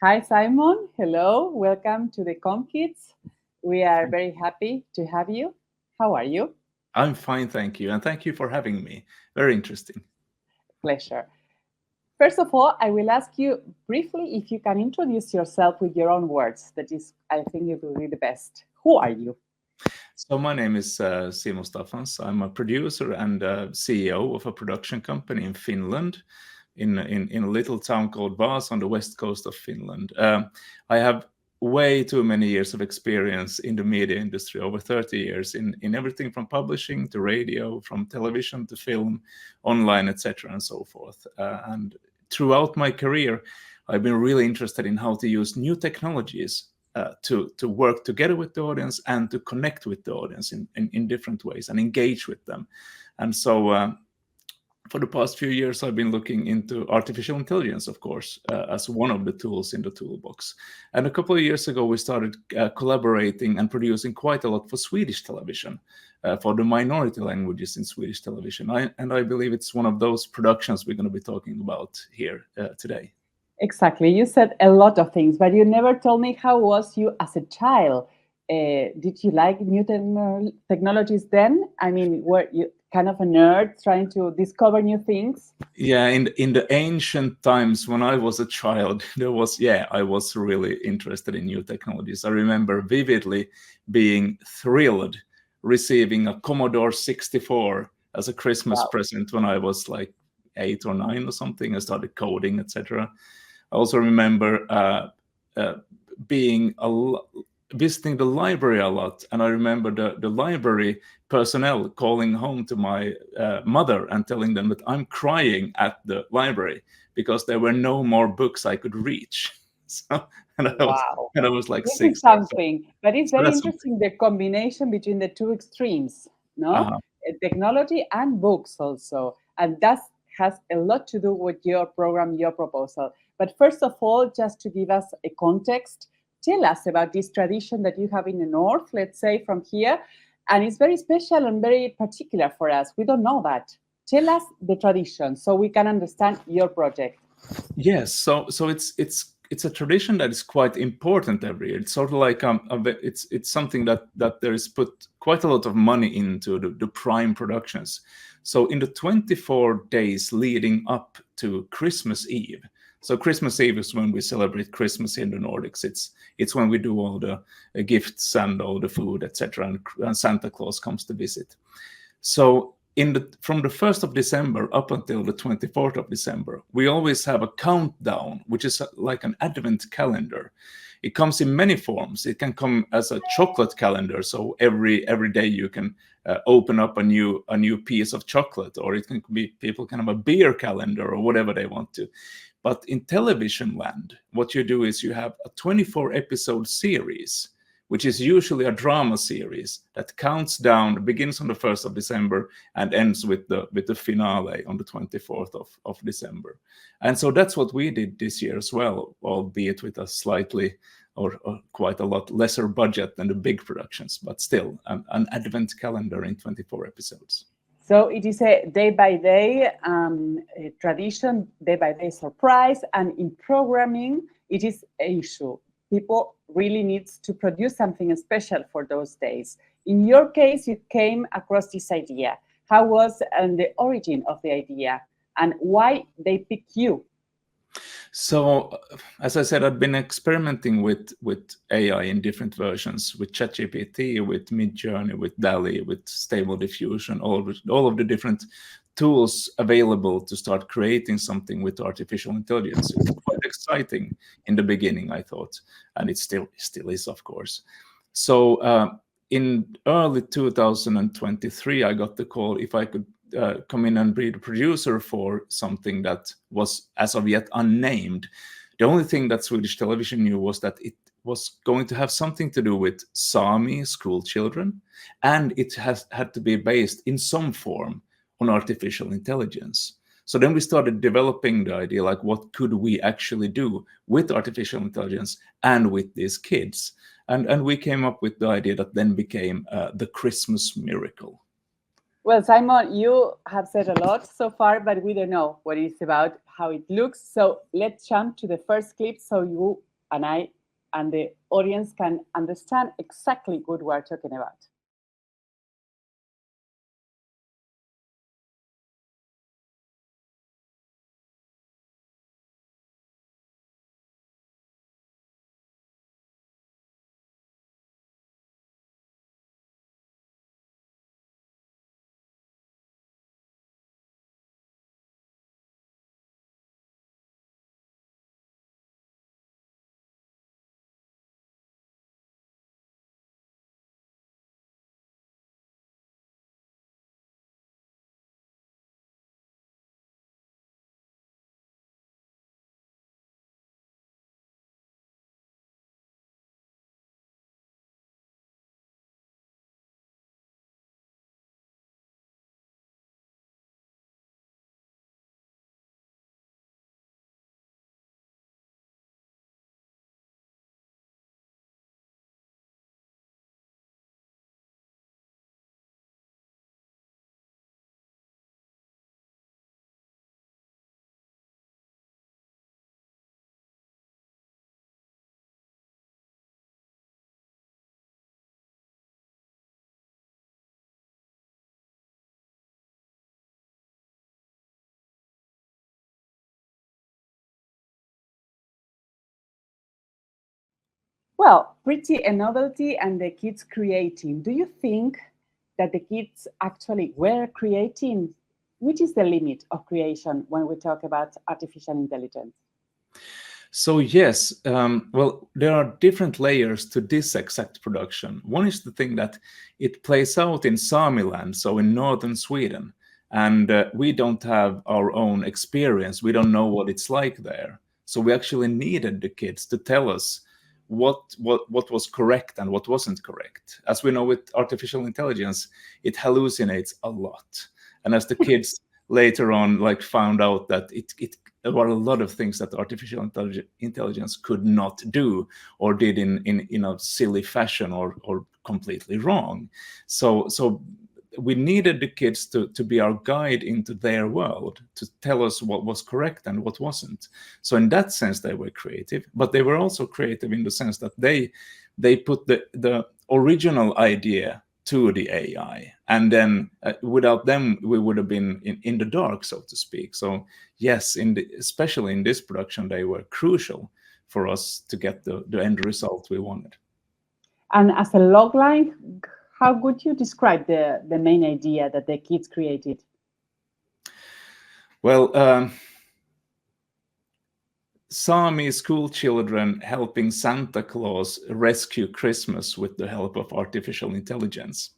Hi, Simon. Hello. Welcome to the comKids. We are very happy to have you. How are you? I'm fine, thank you. And thank you for having me. Very interesting. Pleasure. First of all, I will ask you briefly if you can introduce yourself with your own words. That is, I think it will be the best. Who are you? So my name is Simon Staffans. I'm a producer and CEO of a production company in Finland, in a little town called Vaasa on the west coast of Finland. I have way too many years of experience in the media industry, over 30 years, in everything from publishing to radio, from television to film, online, etc., and so forth. And throughout my career, I've been really interested in how to use new technologies to work together with the audience and to connect with the audience in different ways and engage with them. And so for the past few years, I've been looking into artificial intelligence, of course, as one of the tools in the toolbox. And a couple of years ago, we started collaborating and producing quite a lot for Swedish television, for the minority languages in Swedish television. And I believe it's one of those productions we're going to be talking about here today. Exactly. You said a lot of things, but you never told me how was you as a child. Did you like new technologies then? I mean, were you kind of a nerd trying to discover new things? Yeah, in the ancient times when I was a child, I was really interested in new technologies. I remember vividly being thrilled receiving a Commodore 64 as a Christmas present when I was like 8 or 9 or something. I started coding, etc. I also remember visiting the library a lot, and I remember the library personnel calling home to my mother and telling them that I'm crying at the library because there were no more books I could reach. So, and I was like this 6. Is something, but it's very that's interesting, the combination between the two extremes, no? Technology and books also, and that has a lot to do with your program, your proposal. But first of all, just to give us a context, tell us about this tradition that you have in the north, let's say from here, and it's very special and very particular for us. We don't know that. Tell us the tradition so we can understand your project. Yes, so it's a tradition that is quite important every year. It's sort of like it's something that there is put quite a lot of money into the prime productions. So in the 24 days leading up to Christmas Eve. So Christmas Eve is when we celebrate Christmas in the Nordics. It's when we do all the gifts and all the food, etc., and Santa Claus comes to visit. So from the 1st of December up until the 24th of December, we always have a countdown, which is like an advent calendar. It comes in many forms. It can come as a chocolate calendar, so every day you can open up a new piece of chocolate, or it can be people can have a beer calendar or whatever they want to. But in television land, what you do is you have a 24-episode series, which is usually a drama series that counts down, begins on the 1st of December and ends with the finale on the 24th of December. And so that's what we did this year as well, albeit with a slightly or quite a lot lesser budget than the big productions, but still an advent calendar in 24 episodes. So it is a day-by-day tradition, day-by-day surprise, and in programming, it is an issue. People really need to produce something special for those days. In your case, you came across this idea. How was the origin of the idea, and why they picked you? So, as I said, I've been experimenting with AI in different versions, with ChatGPT, with Midjourney, with DALL-E, with Stable Diffusion, all of the different tools available to start creating something with artificial intelligence. It's quite exciting in the beginning, I thought, and it still is, of course. So in early 2023, I got the call if I could come in and be the producer for something that was as of yet unnamed. The only thing that Swedish television knew was that was going to have something to do with Sami school children, and it had to be based in some form on artificial intelligence. So then we started developing the idea, like, what could we actually do with artificial intelligence and with these kids? And we came up with the idea that then became the Christmas miracle. Well, Simon, you have said a lot so far, but we don't know what it's about, how it looks. So let's jump to the first clip so you and I and the audience can understand exactly what we're talking about. Well, pretty a novelty and the kids creating. Do you think that the kids actually were creating? Which is the limit of creation when we talk about artificial intelligence? So yes, well, there are different layers to this exact production. One is the thing that it plays out in Samiland, so in northern Sweden, and we don't have our own experience. We don't know what it's like there. So we actually needed the kids to tell us what was correct and what wasn't correct. As we know with artificial intelligence, it hallucinates a lot. And as the kids later on found out that there were a lot of things that artificial intelligence could not do or did in a silly fashion or completely wrong. So we needed the kids to be our guide into their world, to tell us what was correct and what wasn't. So in that sense, they were creative, but they were also creative in the sense that they put the original idea to the AI, and then without them we would have been in the dark, so to speak. So yes, especially in this production, they were crucial for us to get the end result we wanted. And as a logline, how would you describe the main idea that the kids created? Well, Sami school children helping Santa Claus rescue Christmas with the help of artificial intelligence.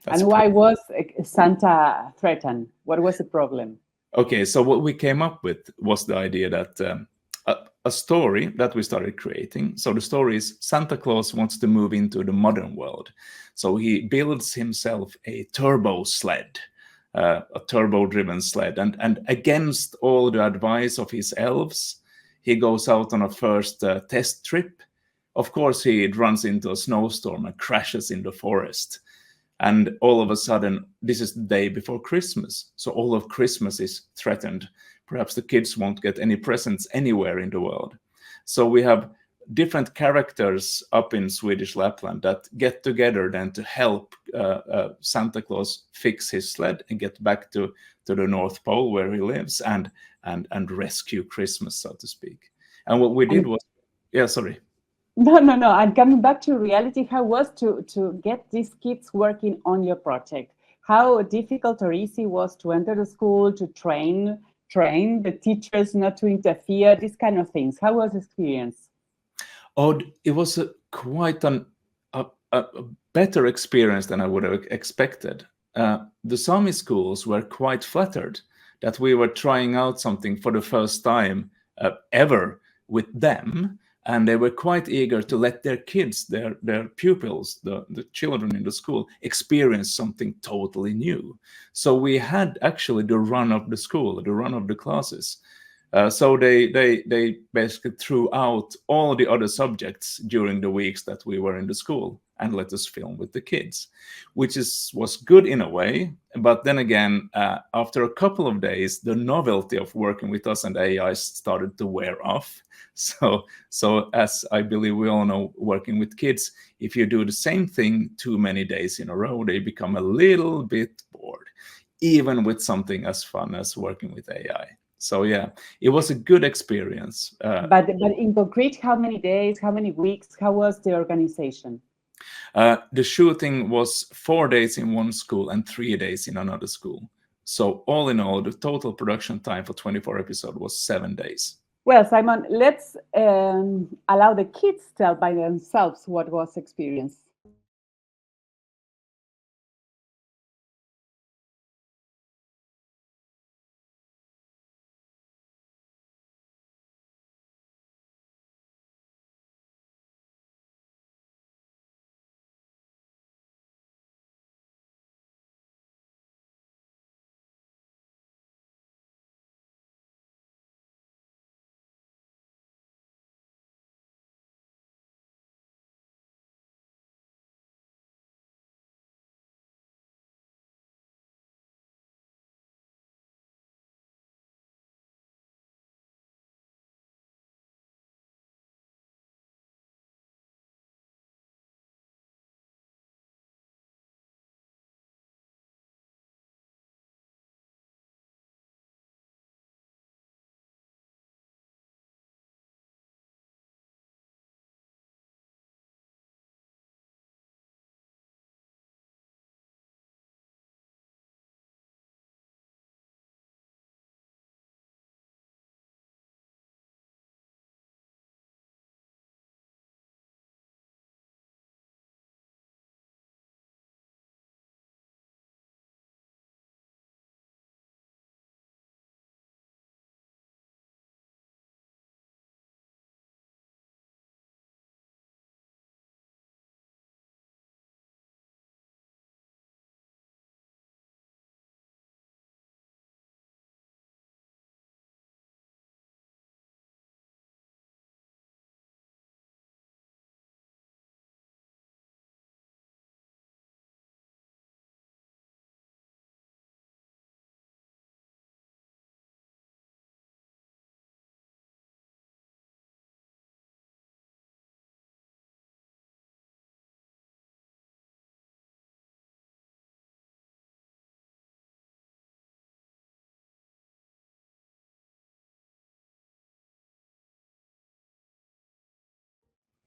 And why was Santa threatened? What was the problem? Okay, so what we came up with was the idea that a story that we started creating. So the story is Santa Claus wants to move into the modern world. So he builds himself a turbo sled, a turbo-driven sled. And against all the advice of his elves, he goes out on a first test trip. Of course, he runs into a snowstorm and crashes in the forest. And all of a sudden, this is the day before Christmas. So all of Christmas is threatened. Perhaps the kids won't get any presents anywhere in the world. So we have different characters up in Swedish Lapland that get together then to help Santa Claus fix his sled and get back to the North Pole where he lives and rescue Christmas, so to speak. And what we did was, yeah, sorry. No. And coming back to reality, how was to get these kids working on your project? How difficult or easy was to enter the school, to train the teachers not to interfere, these kind of things? How was the experience? Oh, it was quite a better experience than I would have expected. The Sami schools were quite flattered that we were trying out something for the first time ever with them. And they were quite eager to let their kids, their pupils, the children in the school, experience something totally new. So we had actually the run of the school, the run of the classes. So they basically threw out all the other subjects during the weeks that we were in the school and let us film with the kids, which was good in a way. But then again, after a couple of days, the novelty of working with us and AI started to wear off. So as I believe we all know, working with kids, if you do the same thing too many days in a row, they become a little bit bored, even with something as fun as working with AI. So yeah, it was a good experience. But in concrete, how many days, how many weeks, how was the organization? The shooting was 4 days in one school and 3 days in another school. So all in all, the total production time for 24 episodes was 7 days. Well, Simon, let's allow the kids to tell by themselves what was the experience.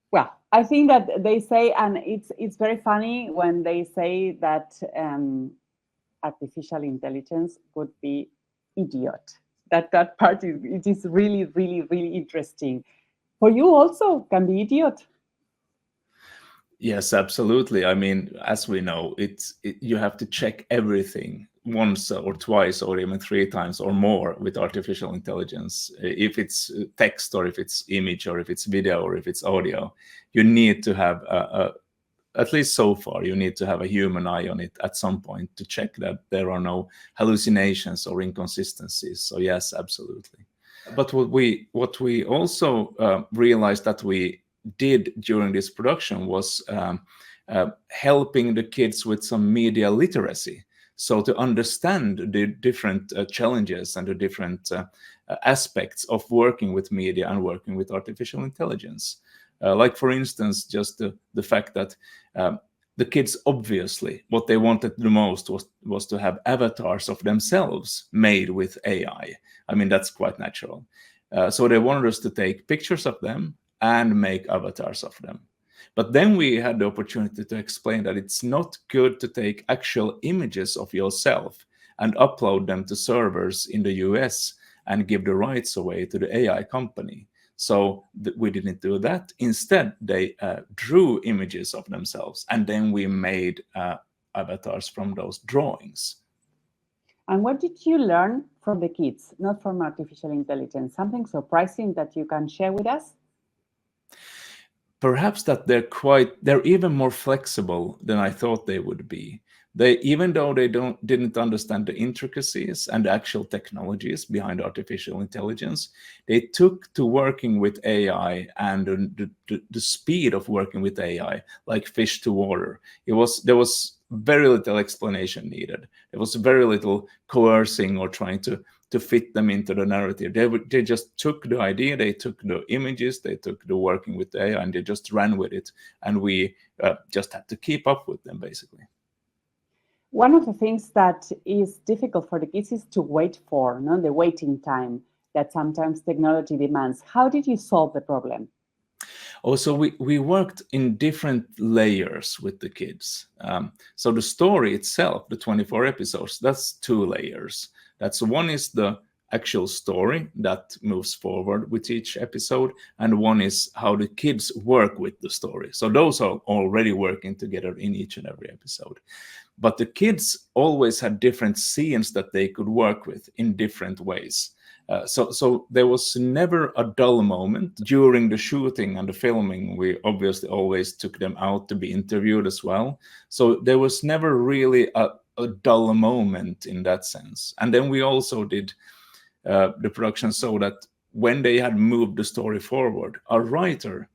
Well, I think that they say, and it's very funny when they say that artificial intelligence would be idiot. That part it is really, really, really interesting. For you also can be idiot. Yes, absolutely. I mean, as we know, you have to check everything once or twice or even 3 times or more with artificial intelligence. If it's text or if it's image or if it's video or if it's audio, you need to have at least so far, you need to have a human eye on it at some point to check that there are no hallucinations or inconsistencies. So yes, absolutely. But what we also realized that we did during this production was helping the kids with some media literacy. So to understand the different challenges and the different aspects of working with media and working with artificial intelligence. Like, for instance, just the fact that the kids, obviously, what they wanted the most was to have avatars of themselves made with AI. I mean, that's quite natural. So they wanted us to take pictures of them and make avatars of them. But then we had the opportunity to explain that it's not good to take actual images of yourself and upload them to servers in the US and give the rights away to the AI company. So we didn't do that. Instead, they drew images of themselves, and then we made avatars from those drawings. And what did you learn from the kids, not from artificial intelligence? Something surprising that you can share with us? perhaps that they're even more flexible than I thought they would be. Even though they didn't understand the intricacies and the actual technologies behind artificial intelligence, they took to working with AI and the speed of working with AI like fish to water. There was very little explanation needed. There was very little coercing or trying to fit them into the narrative. They just took the idea, they took the images, they took the working with the AI, and they just ran with it. And we just had to keep up with them, basically. One of the things that is difficult for the kids is to wait for, no? The waiting time that sometimes technology demands. How did you solve the problem? Also, we worked in different layers with the kids. So the story itself, the 24 episodes, that's 2 layers. That's one is the actual story that moves forward with each episode, and one is how the kids work with the story. So those are already working together in each and every episode. But the kids always had different scenes that they could work with in different ways. So there was never a dull moment. During the shooting and the filming, we obviously always took them out to be interviewed as well. So there was never really a dull moment in that sense. And then we also did the production so that when they had moved the story forward, a writer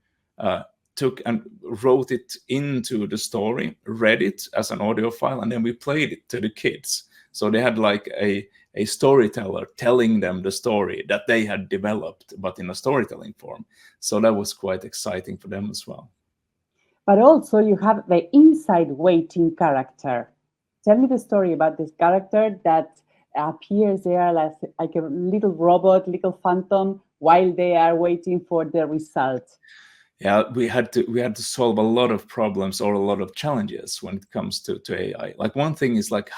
took and wrote it into the story, read it as an audio file, and then we played it to the kids. So they had like a storyteller telling them the story that they had developed, but in a storytelling form. So that was quite exciting for them as well. But also you have the inside waiting character. Tell me the story about this character that appears there like a little robot, little phantom, while they are waiting for the result. Yeah, we had to solve a lot of problems or a lot of challenges when it comes to AI. Like one thing is like,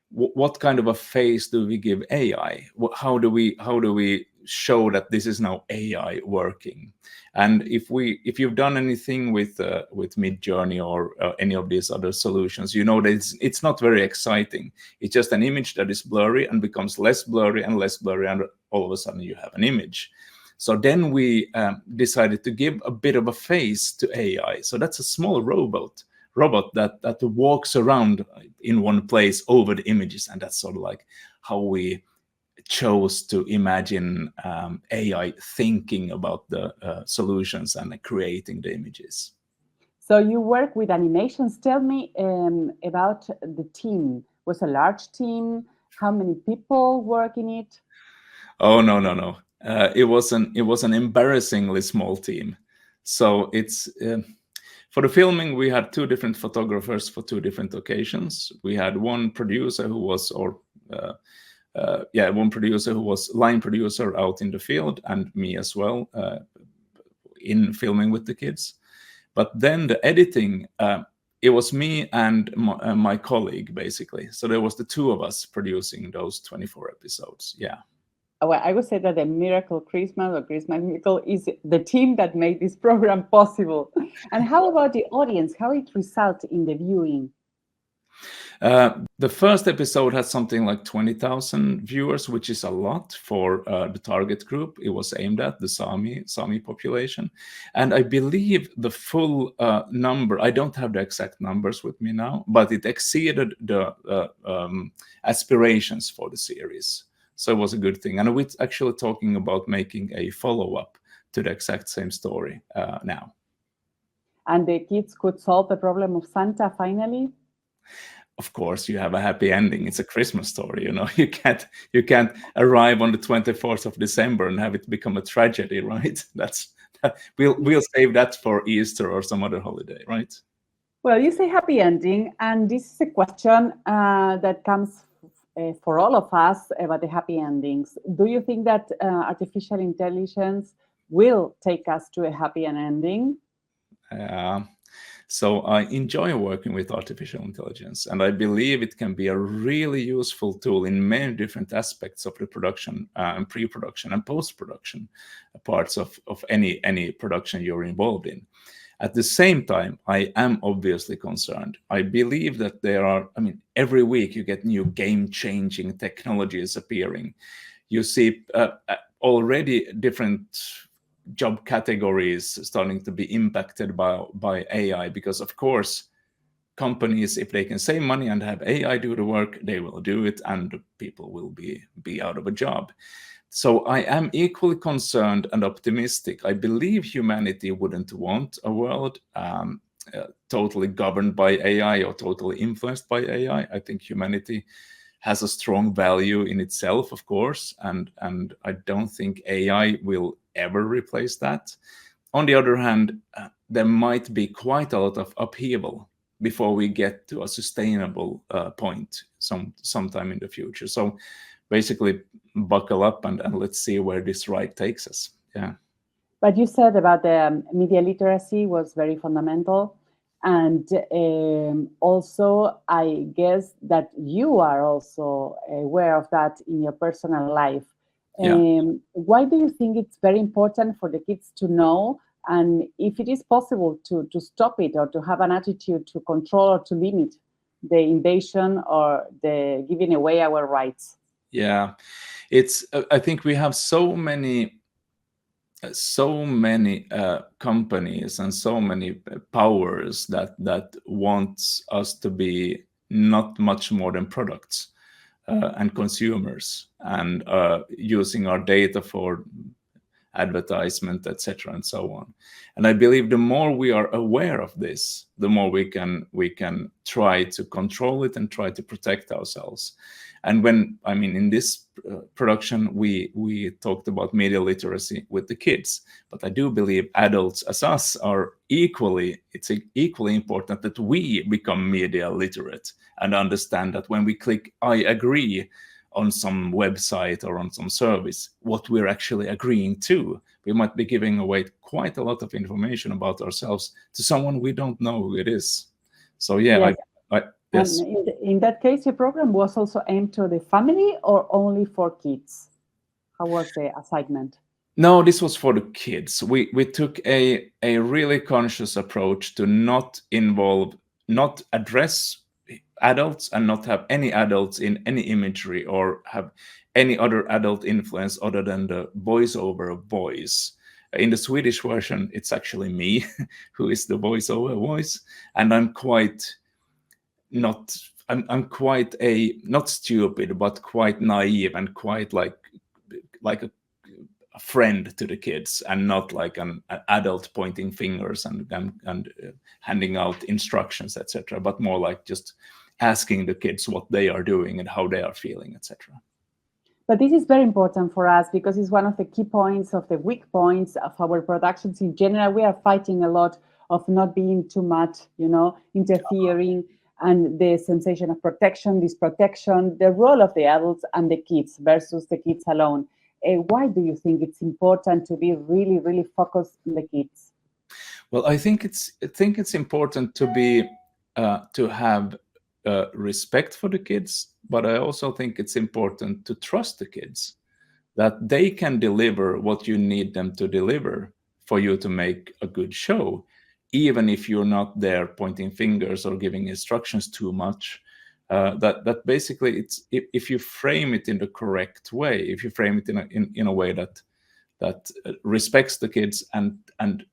what kind of a face do we give AI? How do we show that this is now AI working? And if you've done anything with Midjourney or any of these other solutions, you know that it's not very exciting. It's just an image that is blurry and becomes less blurry, and all of a sudden you have an image. So then we decided to give a bit of a face to AI. So that's a small robot that walks around in one place over the images, and that's sort of like how we chose to imagine AI thinking about the solutions and creating the images. So you work with animations. Tell me about the team. Was a large team? How many people work in it? Oh no. It was an embarrassingly small team. So it's for the filming, we had 2 different photographers for 2 different occasions. We had one producer who was line producer out in the field, and me as well in filming with the kids. But then the editing, it was me and my colleague, basically. So there was the 2 of us producing those 24 episodes. Yeah. Well, I would say that the Miracle Christmas or Christmas Miracle is the team that made this program possible. And how about the audience? How it results in the viewing? The first episode had something like 20,000 viewers, which is a lot for the target group. It was aimed at the Sami population. And I believe the full number, I don't have the exact numbers with me now, but it exceeded the aspirations for the series. So it was a good thing. And we're actually talking about making a follow-up to the exact same story now. And the kids could solve the problem of Santa finally? Of course, you have a happy ending. It's a Christmas story, you know. You can't arrive on the 24th of December and have it become a tragedy, right? We'll save that for Easter or some other holiday, right? Well, you say happy ending, and this is a question that comes for all of us about the happy endings. Do you think that artificial intelligence will take us to a happy ending? So I enjoy working with artificial intelligence, and I believe it can be a really useful tool in many different aspects of the production and pre-production and post-production parts of any production you're involved in. At the same time, I am obviously concerned. I believe that every week you get new game-changing technologies appearing. You see already different job categories starting to be impacted by AI, because of course companies, if they can save money and have AI do the work, they will do it, and people will be out of a job. So I am equally concerned and optimistic. I believe humanity wouldn't want a world totally governed by AI or totally influenced by AI. I think humanity has a strong value in itself, of course, and I don't think AI will ever replace that. On the other hand, there might be quite a lot of upheaval before we get to a sustainable point sometime in the future. So basically, buckle up and let's see where this ride takes us. Yeah. But you said about the media literacy was very fundamental. And also, I guess that you are also aware of that in your personal life. Why do you think it's very important for the kids to know, and if it is possible to stop it or to have an attitude to control or to limit the invasion or the giving away our rights? Yeah, it's. I think we have so many companies and so many powers that wants us to be not much more than products and consumers, and using our data for advertisement, etc., and so on. And I believe the more we are aware of this, the more we can try to control it and try to protect ourselves. And when, I mean, in this production, we talked about media literacy with the kids, but I do believe adults as us are equally important that we become media literate and understand that when we click I agree on some website or on some service, what we're actually agreeing to. We might be giving away quite a lot of information about ourselves to someone we don't know who it is. So yeah, yes. Yes. And in that case, your program was also aimed to the family or only for kids? How was the assignment? No, this was for the kids. We took a really conscious approach to not address adults and not have any adults in any imagery or have any other adult influence other than the voiceover voice. In the Swedish version, it's actually me who is the voiceover voice, and I'm quite not stupid, but quite naive and quite like a friend to the kids, and not like an adult pointing fingers and handing out instructions, etc., but more like just asking the kids what they are doing and how they are feeling, etc. But this is very important for us because it's one of the key points of the weak points of our productions in general. We are fighting a lot of not being too much, interfering, and the sensation of protection, this protection, the role of the adults and the kids versus the kids alone. Why do you think it's important to be really, really focused on the kids? Well, I think it's important to have respect for the kids, but I also think it's important to trust the kids that they can deliver what you need them to deliver for you to make a good show, even if you're not there pointing fingers or giving instructions too much. That basically, it's if you frame it in the correct way, if you frame it in a way that respects the kids and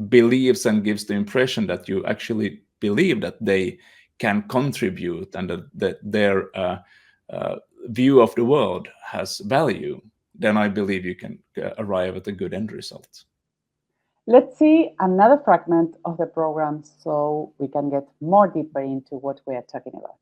believes and gives the impression that you actually believe that they can contribute and that their view of the world has value, then I believe you can arrive at a good end result. Let's see another fragment of the program so we can get more deeper into what we are talking about.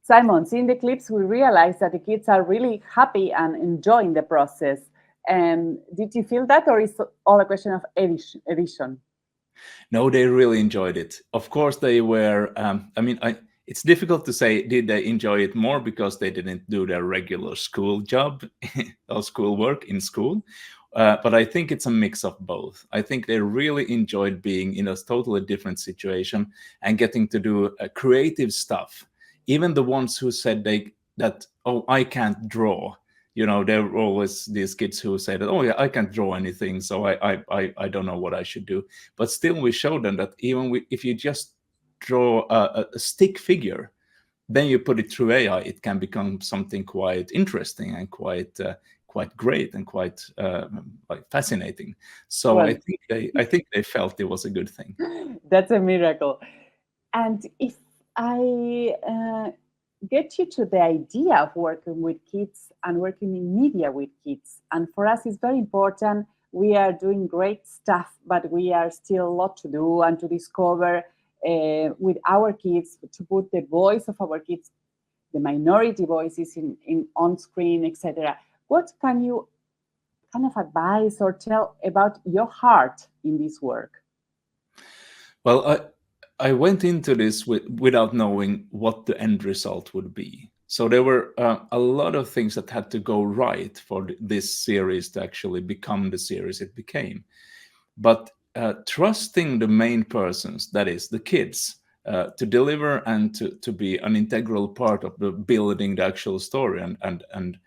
Simon, seeing the clips, we realized that the kids are really happy and enjoying the process. And did you feel that, or is it all a question of edition? No, they really enjoyed it. Of course, they were. It's difficult to say did they enjoy it more because they didn't do their regular school job or school work in school. But I think it's a mix of both. I think they really enjoyed being in a totally different situation and getting to do creative stuff. Even the ones who said I can't draw. There were always these kids who said, oh yeah, I can't draw anything, so I don't know what I should do. But still, we showed them that even if you just draw a stick figure, then you put it through AI, it can become something quite interesting and quite great and quite fascinating. So Well, I think they felt it was a good thing. That's a miracle. And if I get you to the idea of working with kids and working in media with kids, and for us it's very important. We are doing great stuff, but we are still a lot to do and to discover with our kids, to put the voice of our kids, the minority voices in on screen, etc. What can you kind of advise or tell about your heart in this work? Well, I went into this without knowing what the end result would be. So there were a lot of things that had to go right for this series to actually become the series it became. But trusting the main persons, that is the kids, to deliver and to be an integral part of the building the actual story and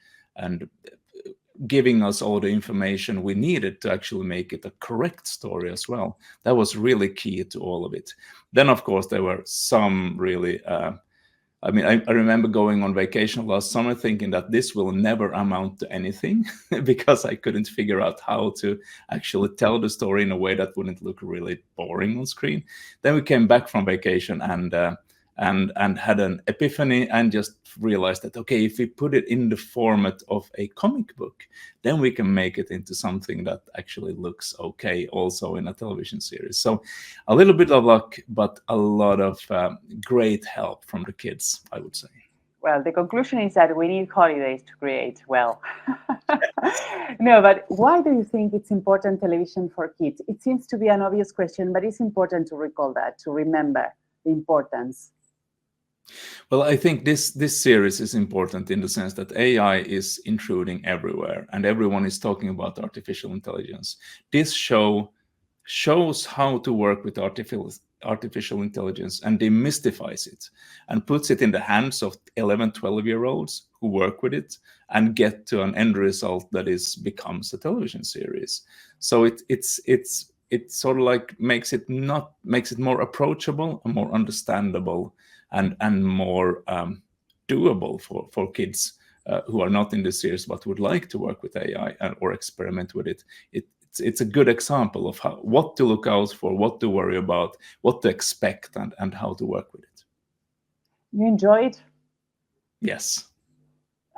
giving us all the information we needed to actually make it a correct story as well. That was really key to all of it. Then, of course, there were some really I remember going on vacation last summer thinking that this will never amount to anything because I couldn't figure out how to actually tell the story in a way that wouldn't look really boring on screen. Then we came back from vacation and had an epiphany and just realized that, okay, if we put it in the format of a comic book, then we can make it into something that actually looks okay also in a television series. So a little bit of luck, but a lot of great help from the kids, I would say. Well, the conclusion is that we need holidays to create well. No, but why do you think it's important television for kids? It seems to be an obvious question, but it's important to recall that, to remember the importance. Well, I think this series is important in the sense that AI is intruding everywhere and everyone is talking about artificial intelligence. This show shows how to work with artificial intelligence and demystifies it and puts it in the hands of 11, 12-year-olds who work with it and get to an end result that becomes a television series. So it sort of like makes it more approachable and more understandable and more doable for kids who are not in the series but would like to work with AI or experiment with it. It's a good example of what to look out for, what to worry about, what to expect, and how to work with it. You enjoy it? Yes.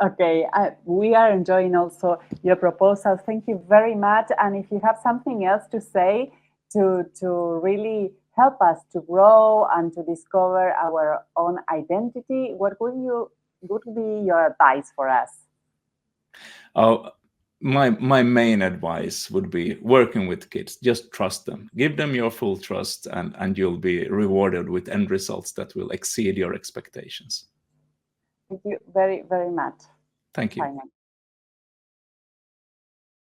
Okay, we are enjoying also your proposal. Thank you very much. And if you have something else to say to really help us to grow and to discover our own identity, what would be your advice for us? My main advice would be working with kids. Just trust them. Give them your full trust, and you'll be rewarded with end results that will exceed your expectations. Thank you very, very much. Thank you. Simon.